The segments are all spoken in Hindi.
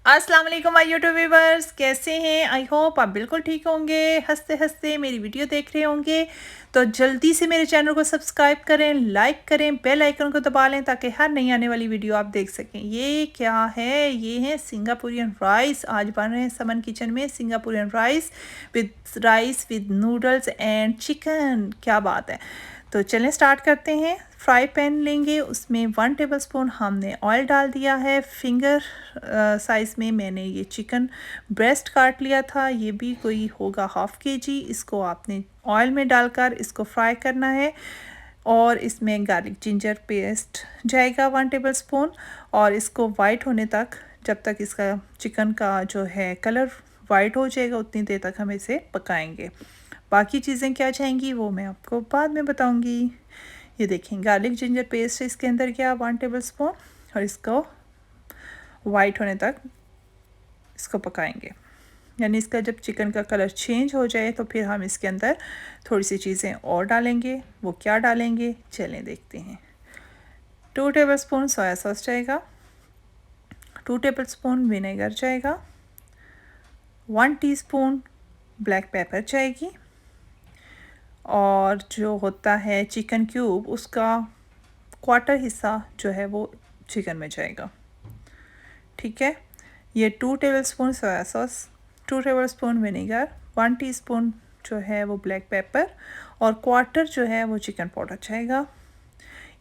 अस्सलाम वालेकुम माय यूट्यूब व्यूवर्स, कैसे हैं? आई होप आप बिल्कुल ठीक होंगे, हंसते हंसते मेरी वीडियो देख रहे होंगे। तो जल्दी से मेरे चैनल को सब्सक्राइब करें, लाइक करें, बेल आइकन को दबा लें ताकि हर नई आने वाली वीडियो आप देख सकें। ये क्या है? ये है सिंगापुरियन राइस। आज बन रहे हैं समन किचन में Singaporean rice with noodles and chicken. क्या बात है! तो चलें स्टार्ट करते हैं। फ्राई पैन लेंगे, उसमें 1 टेबलस्पून हमने ऑयल डाल दिया है। फिंगर साइज़ में मैंने ये चिकन ब्रेस्ट काट लिया था, ये भी कोई होगा हाफ़ केजी। इसको आपने ऑयल में डालकर इसको फ्राई करना है और इसमें गार्लिक जिंजर पेस्ट जाएगा 1 टेबलस्पून और इसको वाइट होने तक, जब तक इसका चिकन का जो है कलर वाइट हो जाएगा उतनी देर तक हम इसे पकाएंगे। बाकी चीज़ें क्या जाएंगी वो मैं आपको बाद में बताऊंगी। ये देखें, गार्लिक जिंजर पेस्ट इसके अंदर क्या 1 टेबलस्पून और इसको वाइट होने तक इसको पकाएंगे। यानी इसका जब चिकन का कलर चेंज हो जाए तो फिर हम इसके अंदर थोड़ी सी चीज़ें और डालेंगे। वो क्या डालेंगे चलें देखते हैं। 2 टेबलस्पून सोया सॉस जाएगा, 2 टेबलस्पून विनेगर जाएगा, 1 टीस्पून ब्लैक पेपर जाएगी और जो होता है चिकन क्यूब उसका क्वार्टर हिस्सा जो है वो चिकन में जाएगा। ठीक है, ये 2 tablespoon soya sauce, 2 tablespoon vinegar, 1 teaspoon जो है वो ब्लैक पेपर और क्वार्टर जो है वो चिकन पाउडर जाएगा।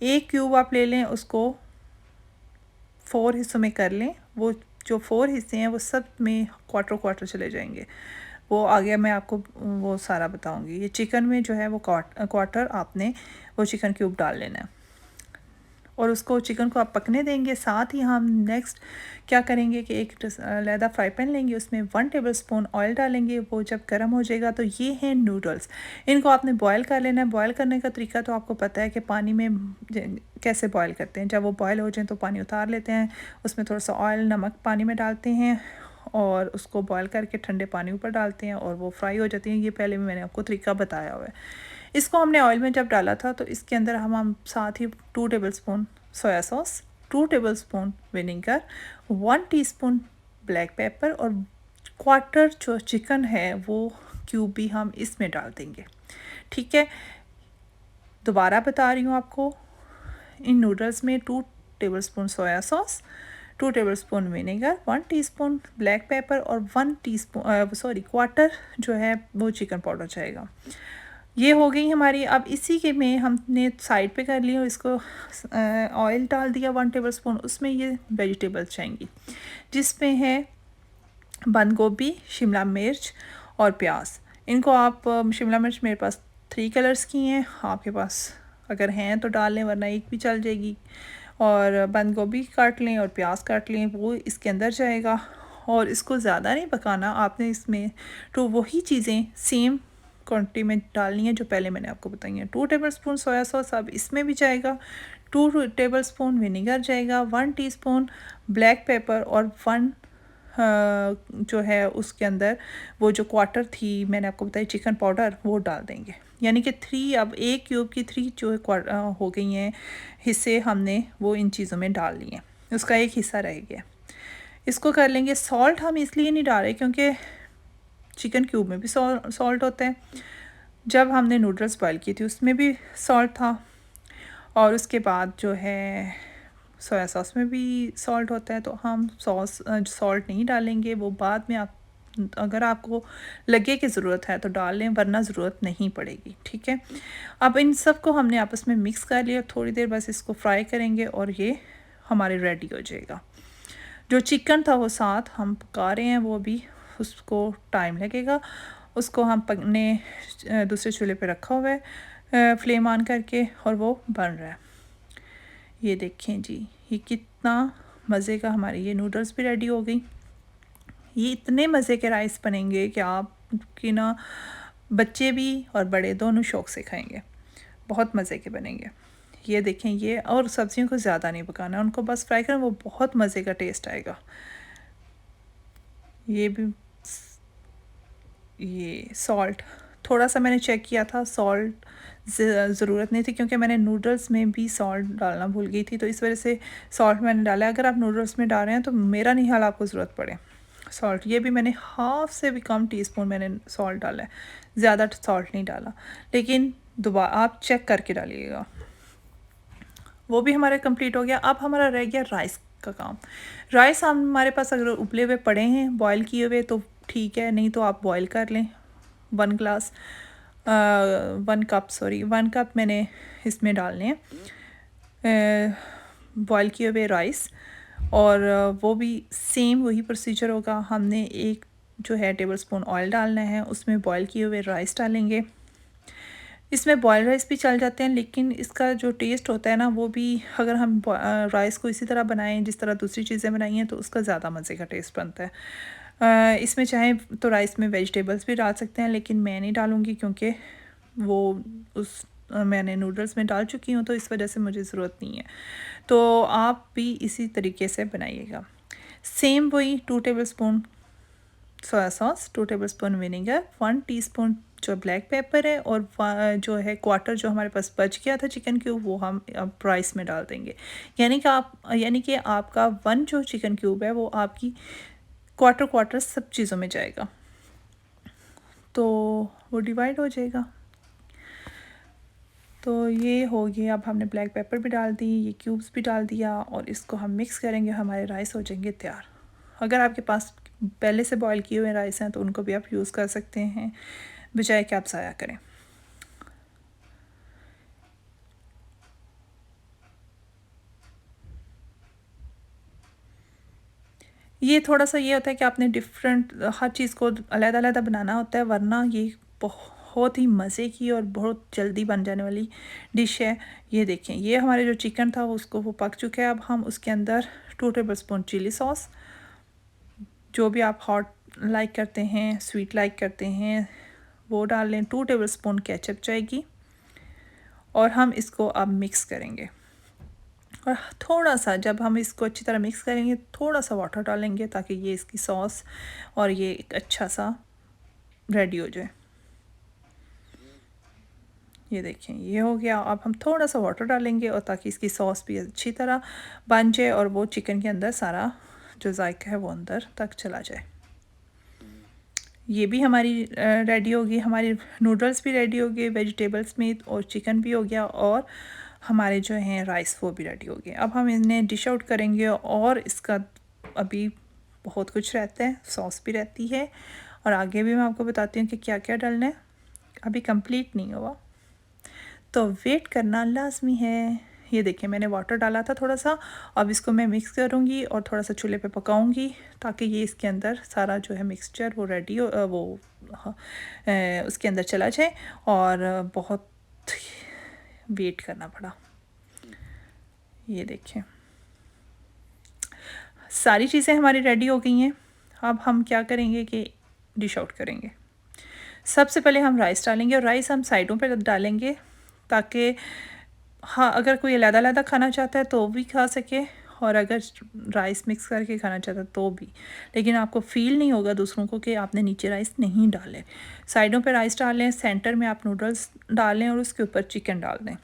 एक क्यूब आप ले लें, उसको 4 हिस्सों में कर लें। वो जो 4 हिस्से हैं वो सब में क्वार्टर चले जाएंगे। वो आगे मैं आपको वो सारा बताऊंगी। ये चिकन में जो है वो क्वार्टर आपने वो चिकन क्यूब डाल लेना है और उसको चिकन को आप पकने देंगे। साथ ही हम नेक्स्ट क्या करेंगे कि एक लैदा फ्राई पैन लेंगे, उसमें 1 टेबलस्पून ऑयल डालेंगे। वो जब गर्म हो जाएगा तो ये हैं नूडल्स, इनको आपने बॉयल कर लेना है। बॉयल करने का तरीका तो आपको पता है कि पानी में कैसे बॉयल करते हैं। जब वो बॉयल हो जाए तो पानी उतार लेते हैं, उसमें थोड़ा सा ऑयल नमक पानी में डालते हैं और उसको बॉयल करके ठंडे पानी ऊपर डालते हैं और वो फ्राई हो जाती हैं। ये पहले भी मैंने आपको तरीका बताया हुआ है। इसको हमने ऑयल में जब डाला था तो इसके अंदर हम साथ ही 2 tablespoon soya sauce, 2 tablespoon vinegar, 1 teaspoon black pepper और क्वार्टर जो चिकन है वो क्यूब भी हम इसमें डाल देंगे। ठीक है, दोबारा बता रही हूँ आपको। इन नूडल्स में 2 tablespoon soya sauce, 2 tablespoon vinegar, 1 teaspoon black pepper और 1 टीस्पून क्वार्टर जो है वो चिकन पाउडर जाएगा। ये हो गई हमारी। अब इसी के में हमने साइड पे कर लिया, इसको ऑयल डाल दिया 1 टेबलस्पून। उसमें ये वेजिटेबल्स जाएंगी जिसमें है बंद गोभी, शिमला मिर्च और प्याज। इनको आप शिमला मिर्च मेरे पास 3 कलर्स की हैं, आपके पास अगर हैं तो डाल लें वरना एक भी चल जाएगी। और बंद गोभी काट लें और प्याज काट लें, वो इसके अंदर जाएगा। और इसको ज़्यादा नहीं पकाना आपने, इसमें तो वही चीज़ें सेम क्वांटिटी में डालनी है जो पहले मैंने आपको बताई है। 2 टेबलस्पून सोया सॉस अब इसमें भी जाएगा, 2 टेबलस्पून विनेगर जाएगा, 1 टीस्पून ब्लैक पेपर और 1 जो है उसके अंदर वो जो क्वार्टर थी मैंने आपको बताई चिकन पाउडर वो डाल देंगे। यानी कि 3, अब एक क्यूब की 3 जो हो गई हैं हिस्से हमने वो इन चीज़ों में डाल लिए हैं, उसका एक हिस्सा रह गया। इसको कर लेंगे। सॉल्ट हम इसलिए नहीं डाल रहे क्योंकि चिकन क्यूब में भी सॉल्ट होता है, जब हमने नूडल्स बॉयल की थी उसमें भी सॉल्ट था और उसके बाद जो है सोया सॉस में भी सॉल्ट होता है। तो हम सॉल्ट नहीं डालेंगे, वो बाद में आप अगर आपको लगे कि ज़रूरत है तो डाल लें वरना ज़रूरत नहीं पड़ेगी। ठीक है, अब इन सब को हमने आपस में मिक्स कर लिया, थोड़ी देर बस इसको फ्राई करेंगे और ये हमारे रेडी हो जाएगा। जो चिकन था वो साथ हम पका रहे हैं, वो भी उसको टाइम लगेगा। उसको हम पकने दूसरे चूल्हे पे रखा हुआ है फ्लेम ऑन करके और वो बन रहा है। ये देखें जी, ये कितना मज़े का हमारी ये नूडल्स भी रेडी हो गई। ये इतने मज़े के राइस बनेंगे कि आपकी ना बच्चे भी और बड़े दोनों शौक़ से खाएंगे, बहुत मज़े के बनेंगे। ये देखें, ये और सब्जियों को ज़्यादा नहीं पकाना, उनको बस फ्राई करें, वो बहुत मज़े का टेस्ट आएगा। ये भी ये सॉल्ट थोड़ा सा मैंने चेक किया था, सॉल्ट ज़रूरत नहीं थी क्योंकि मैंने नूडल्स में भी सॉल्ट डालना भूल गई थी, तो इस वजह से सॉल्ट मैंने डाला है। अगर आप नूडल्स में डाल रहे हैं तो मेरा नहीं हाल आपको ज़रूरत पड़े सॉल्ट। ये भी मैंने हाफ़ से भी कम टीस्पून मैंने सॉल्ट डाला है, ज़्यादा सॉल्ट नहीं डाला, लेकिन दोबारा आप चेक करके डालिएगा। वो भी हमारा कंप्लीट हो गया। अब हमारा रह गया राइस का काम। राइस हमारे पास अगर उबले हुए पड़े हैं, बॉयल किए हुए, तो ठीक है, नहीं तो आप बॉयल कर लें। 1 कप मैंने इसमें डालने हैं बॉयल किए हुए राइस, और वो भी सेम वही प्रोसीजर होगा। हमने एक जो है टेबलस्पून ऑयल डालना है, उसमें बॉयल किए हुए राइस डालेंगे। इसमें बॉयल राइस भी चल जाते हैं, लेकिन इसका जो टेस्ट होता है ना, वो भी अगर हम राइस को इसी तरह बनाएं जिस तरह दूसरी चीज़ें बनाई हैं, तो उसका ज़्यादा मज़े का टेस्ट बनता है। इसमें चाहे तो राइस में वेजिटेबल्स भी डाल सकते हैं, लेकिन मैं नहीं डालूँगी क्योंकि वो मैंने नूडल्स में डाल चुकी हूँ, तो इस वजह से मुझे ज़रूरत नहीं है। तो आप भी इसी तरीके से बनाइएगा। सेम वही 2 tablespoon soya sauce, 2 tablespoon vinegar, 1 teaspoon जो ब्लैक पेपर है, और जो है क्वार्टर जो हमारे पास बच गया था चिकन क्यूब, वो हम अब राइस में डाल देंगे। यानी कि आपका 1 जो चिकन क्यूब है वो आपकी क्वार्टर सब चीज़ों में जाएगा, तो वो डिवाइड हो जाएगा। तो ये हो गया। अब हमने ब्लैक पेपर भी डाल दी, ये क्यूब्स भी डाल दिया, और इसको हम मिक्स करेंगे, हमारे राइस हो जाएंगे तैयार। अगर आपके पास पहले से बॉयल किए हुए राइस हैं तो उनको भी आप यूज़ कर सकते हैं, बजाय कि आप ज़ाया करें। ये थोड़ा सा ये होता है कि आपने डिफरेंट हर चीज़ को अलग-अलग बनाना होता है, वरना ये बहुत ही मज़े की और बहुत जल्दी बन जाने वाली डिश है। ये देखें, ये हमारे जो चिकन था उसको वो पक चुका है। अब हम उसके अंदर 2 टेबलस्पून चिली सॉस, जो भी आप हॉट लाइक करते हैं, स्वीट लाइक करते हैं, वो डाल लें। 2 टेबलस्पून केचप जाएगी, और हम इसको अब मिक्स करेंगे। और थोड़ा सा जब हम इसको अच्छी तरह मिक्स करेंगे, थोड़ा सा वाटर डालेंगे ताकि ये इसकी सॉस और ये एक अच्छा सा रेडी हो जाए। ये देखें, ये हो गया। अब हम थोड़ा सा वाटर डालेंगे, और ताकि इसकी सॉस भी अच्छी तरह बन जाए और वो चिकन के अंदर सारा जो जायका है वो अंदर तक चला जाए। ये भी हमारी रेडी होगी, हमारी नूडल्स भी रेडी हो गए, वेजिटेबल्स में, और चिकन भी हो गया, और हमारे जो हैं राइस वो भी रेडी हो गए। अब हम इन्हें डिश आउट करेंगे, और इसका अभी बहुत कुछ रहता है, सॉस भी रहती है, और आगे भी मैं आपको बताती हूँ कि क्या क्या डालना है, अभी कंप्लीट नहीं हुआ, तो वेट करना लाजमी है। ये देखिए, मैंने वाटर डाला था थोड़ा सा। अब इसको मैं मिक्स करूँगी और थोड़ा सा चूल्हे पे पकाऊंगी, ताकि ये इसके अंदर सारा जो है मिक्सचर वो रेडी हो, उसके अंदर चला जाए। और बहुत वेट करना पड़ा। ये देखें, सारी चीज़ें हमारी रेडी हो गई हैं। अब हम क्या करेंगे कि डिश आउट करेंगे। सबसे पहले हम राइस डालेंगे, और राइस हम साइडों पर डालेंगे, ताकि हाँ, अगर कोई अलग-अलग खाना चाहता है तो भी खा सके, और अगर राइस मिक्स करके खाना चाहता है तो भी। लेकिन आपको फ़ील नहीं होगा दूसरों को कि आपने नीचे राइस नहीं डाले। साइडों पे राइस डाल लें, सेंटर में आप नूडल्स डाल लें, और उसके ऊपर चिकन डाल दें।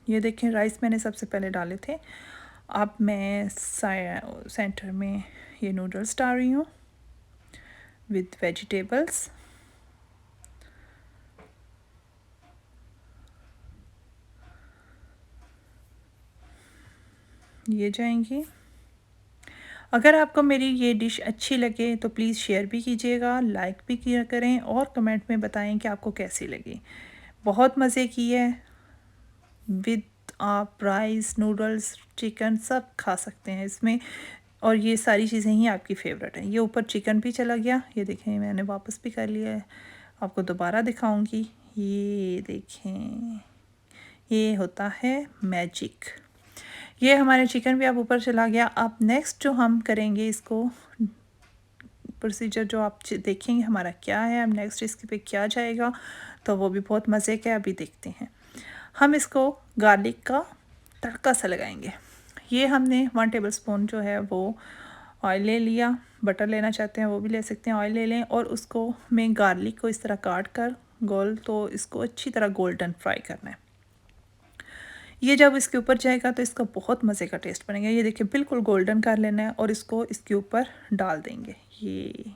ये देखें, राइस मैंने सबसे पहले डाले थे। अब मैं सेंटर में ये नूडल्स डाल रही हूँ विद वेजिटेबल्स। ये जाएंगी। अगर आपको मेरी ये डिश अच्छी लगे तो प्लीज़ शेयर भी कीजिएगा, लाइक भी किया करें, और कमेंट में बताएं कि आपको कैसी लगी। बहुत मज़े की है, विद आप राइस, नूडल्स, चिकन सब खा सकते हैं इसमें, और ये सारी चीज़ें ही आपकी फेवरेट हैं। ये ऊपर चिकन भी चला गया, ये देखें, मैंने वापस भी कर लिया है, आपको दोबारा दिखाऊंगी। ये देखें, ये होता है मैजिक। ये हमारे चिकन भी अब ऊपर चला गया। अब नेक्स्ट जो हम करेंगे, इसको प्रोसीजर जो आप देखेंगे हमारा क्या है, अब नेक्स्ट इसके पे क्या जाएगा, तो वो भी बहुत मज़े का, अभी देखते हैं। हम इसको गार्लिक का तड़का सा लगाएंगे। ये हमने 1 टेबलस्पून जो है वो ऑयल ले लिया, बटर लेना चाहते हैं वो भी ले सकते हैं, ऑयल ले लें और उसको में गार्लिक को इस तरह काट कर गोल, तो इसको अच्छी तरह गोल्डन फ्राई करना है। ये जब इसके ऊपर जाएगा तो इसका बहुत मज़े का टेस्ट बनेगा। ये देखिए बिल्कुल गोल्डन कर लेना है और इसको इसके ऊपर डाल देंगे। ये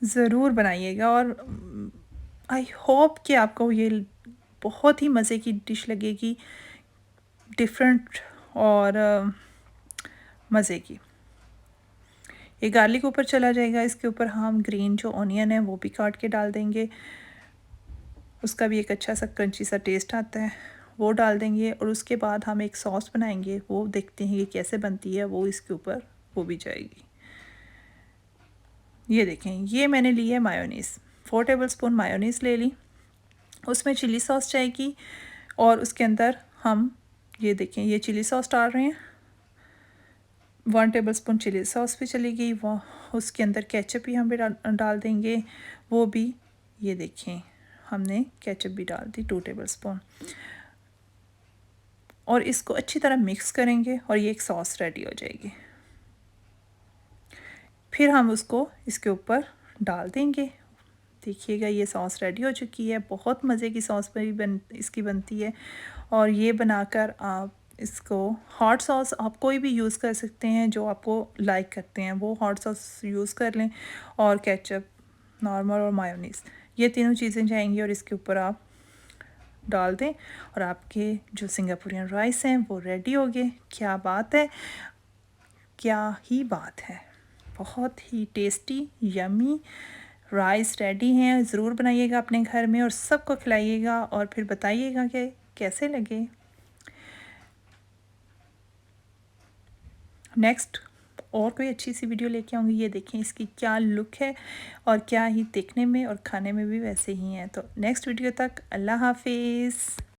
ज़रूर बनाइएगा और आई होप कि आपको ये बहुत ही मज़े की डिश लगेगी, डिफरेंट और मज़े की। ये गार्लिक ऊपर चला जाएगा, इसके ऊपर हम ग्रीन जो ऑनियन है वो भी काट के डाल देंगे, उसका भी एक अच्छा सा क्रंची सा टेस्ट आता है, वो डाल देंगे। और उसके बाद हम एक सॉस बनाएंगे, वो देखते हैं कि कैसे बनती है, वो इसके ऊपर वो भी जाएगी। ये देखें, ये मैंने ली है मायोनीज़, 4 टेबलस्पून मायोनीज़ ले ली, उसमें चिली सॉस जाएगी और उसके अंदर हम ये देखें ये चिली सॉस डाल रहे हैं, 1 टेबलस्पून चिली सॉस भी चली गई, वो उसके अंदर केचप भी हम भी डाल देंगे, वो भी ये देखें हमने केचप भी डाल दी 2 टेबलस्पून, और इसको अच्छी तरह मिक्स करेंगे और ये एक सॉस रेडी हो जाएगी। फिर हम उसको इसके ऊपर डाल देंगे। देखिएगा ये सॉस रेडी हो चुकी है, बहुत मज़े की सॉस इसकी बनती है। और ये बनाकर आप इसको हॉट सॉस आप कोई भी यूज़ कर सकते हैं जो आपको लाइक करते हैं, वो हॉट सॉस यूज़ कर लें, और केचप नॉर्मल और मायोनीज़, ये तीनों चीज़ें जाएंगी और इसके ऊपर आप डाल दें और आपके जो सिंगापुरियन राइस हैं वो रेडी हो गए। क्या बात है, क्या ही बात है, बहुत ही टेस्टी यमी राइस रेडी हैं। ज़रूर बनाइएगा अपने घर में और सबको खिलाइएगा और फिर बताइएगा कि कैसे लगे। नेक्स्ट और कोई अच्छी सी वीडियो लेके आऊँगी। ये देखें इसकी क्या लुक है और क्या ही देखने में और खाने में भी वैसे ही हैं। तो नेक्स्ट वीडियो तक अल्लाह हाफिज़।